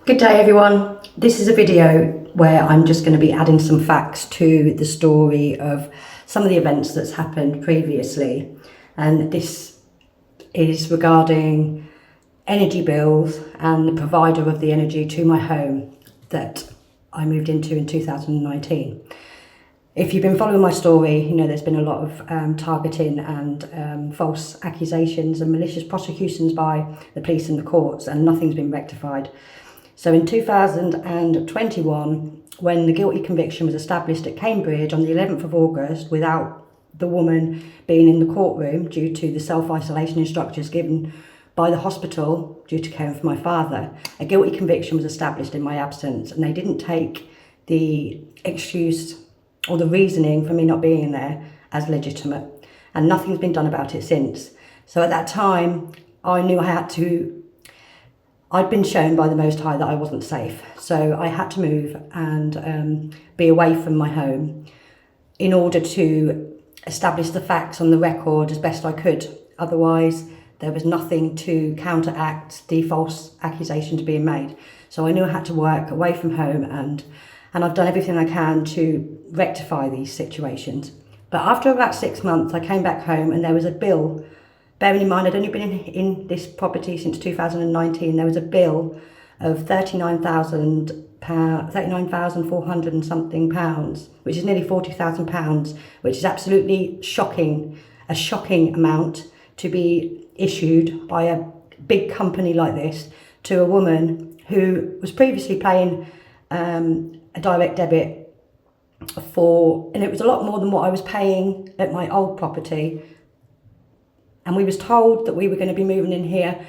Good day everyone. This is a video where I'm just going to be adding some facts to the story of some of the events that's happened previously, and this is regarding energy bills and the provider of the energy to my home that I moved into in 2019. If you've been following my story, you know there's been a lot of targeting and false accusations and malicious prosecutions by the police and the courts, and nothing's been rectified. So in 2021, when the guilty conviction was established at Cambridge on the 11th of August, without the woman being in the courtroom due to the self-isolation instructions given by the hospital due to caring for my father, a guilty conviction was established in my absence, and they didn't take the excuse or the reasoning for me not being there as legitimate, and nothing's been done about it since. So at that time, I knew I'd been shown by the Most High that I wasn't safe. So I had to move and be away from my home in order to establish the facts on the record as best I could. Otherwise, there was nothing to counteract the false accusations being made. So I knew I had to work away from home, and I've done everything I can to rectify these situations. But after about 6 months, I came back home and there was a bill. Bearing in mind, I'd only been in this property since 2019. There was a bill of £39,400 and something pounds, which is nearly £40,000, which is absolutely shocking, a shocking amount to be issued by a big company like this to a woman who was previously paying a direct debit and it was a lot more than what I was paying at my old property. And we was told that we were going to be moving in here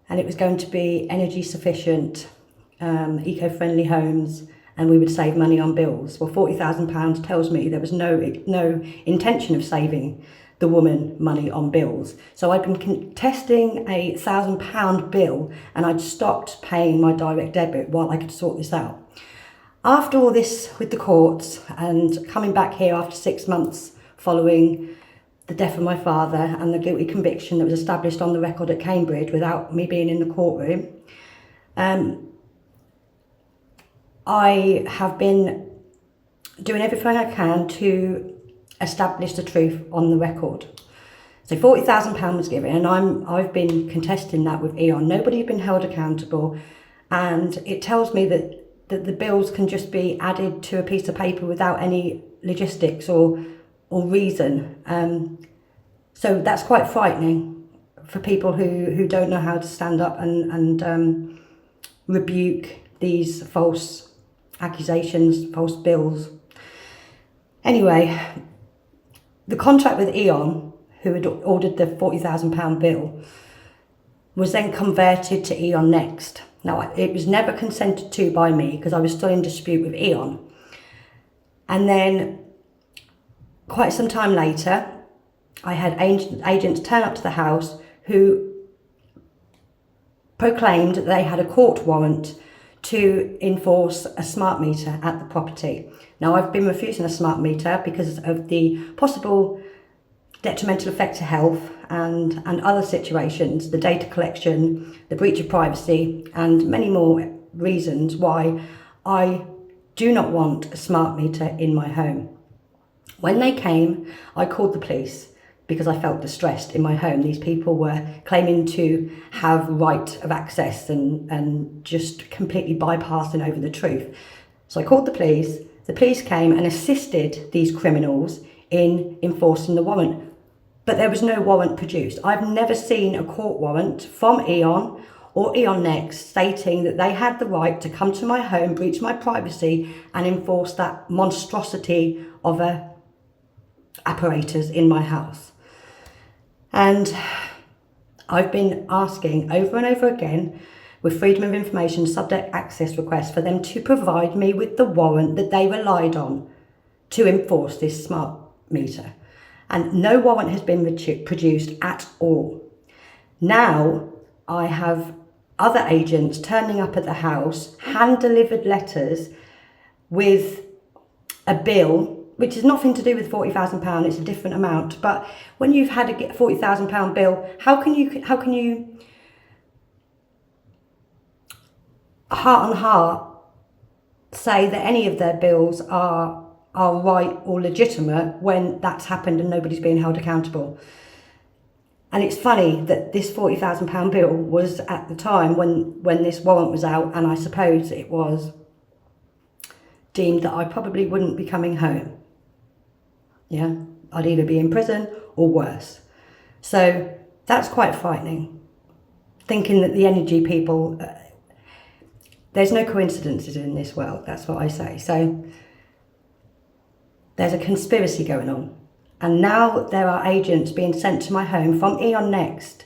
and it was going to be energy sufficient, eco-friendly homes, and we would save money on bills. Well, £40,000 tells me there was no intention of saving the woman money on bills. So I'd been contesting a £1,000 bill, and I'd stopped paying my direct debit while I could sort this out. After all this with the courts and coming back here after 6 months following the death of my father and the guilty conviction that was established on the record at Cambridge without me being in the courtroom, I have been doing everything I can to establish the truth on the record. So £40,000 was given, and I've been contesting that with Eon. Nobody's been held accountable, and it tells me that the bills can just be added to a piece of paper without any logistics or reason. So that's quite frightening for people who don't know how to stand up and rebuke these false accusations, false bills. Anyway, the contract with Eon, who had ordered the £40,000 bill, was then converted to Eon Next. Now, it was never consented to by me because I was still in dispute with Eon. And then quite some time later, I had agents turn up to the house who proclaimed that they had a court warrant to enforce a smart meter at the property. Now, I've been refusing a smart meter because of the possible detrimental effect to health and other situations, the data collection, the breach of privacy, and many more reasons why I do not want a smart meter in my home. When they came, I called the police because I felt distressed in my home. These people were claiming to have right of access and just completely bypassing over the truth. So I called the police. The police came and assisted these criminals in enforcing the warrant, but there was no warrant produced. I've never seen a court warrant from Eon or Eon Next stating that they had the right to come to my home, breach my privacy, and enforce that monstrosity of a apparatus in my house. And I've been asking over and over again with Freedom of Information subject access requests for them to provide me with the warrant that they relied on to enforce this smart meter. And no warrant has been produced at all. Now I have other agents turning up at the house, hand-delivered letters with a bill, which has nothing to do with £40,000, it's a different amount. But when you've had a £40,000 bill, how can you heart on heart say that any of their bills are right or legitimate when that's happened and nobody's being held accountable. And it's funny that this £40,000 bill was at the time when this warrant was out, and I suppose it was deemed that I probably wouldn't be coming home. Yeah, I'd either be in prison or worse. So that's quite frightening. Thinking that the energy people, there's no coincidences in this world, that's what I say. So there's a conspiracy going on. And now there are agents being sent to my home from Eon Next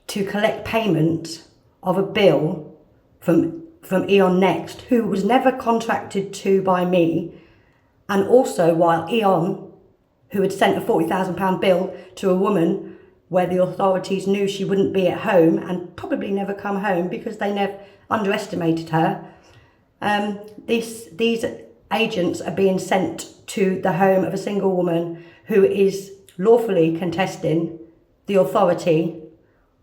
to collect payment of a bill from Eon Next, who was never contracted to by me. And also while Eon, who had sent a £40,000 bill to a woman where the authorities knew she wouldn't be at home and probably never come home because they never underestimated her, these agents are being sent to the home of a single woman who is lawfully contesting the authority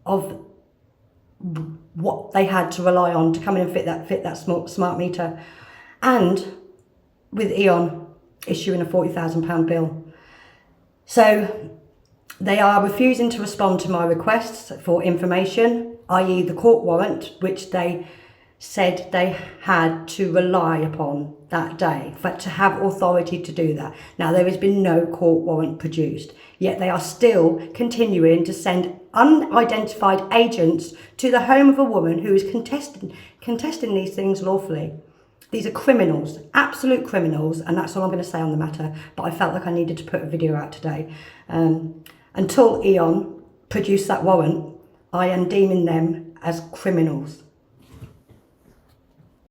of what they had to rely on to come in and fit that smart meter, and with Eon issuing a £40,000 bill. So they are refusing to respond to my requests for information, i.e. the court warrant, which they said they had to rely upon that day to have authority to do that. Now, there has been no court warrant produced, yet they are still continuing to send unidentified agents to the home of a woman who is contesting these things lawfully. These are criminals, absolute criminals, and that's all I'm going to say on the matter, but I felt like I needed to put a video out today. Until Eon produce that warrant, I am deeming them as criminals.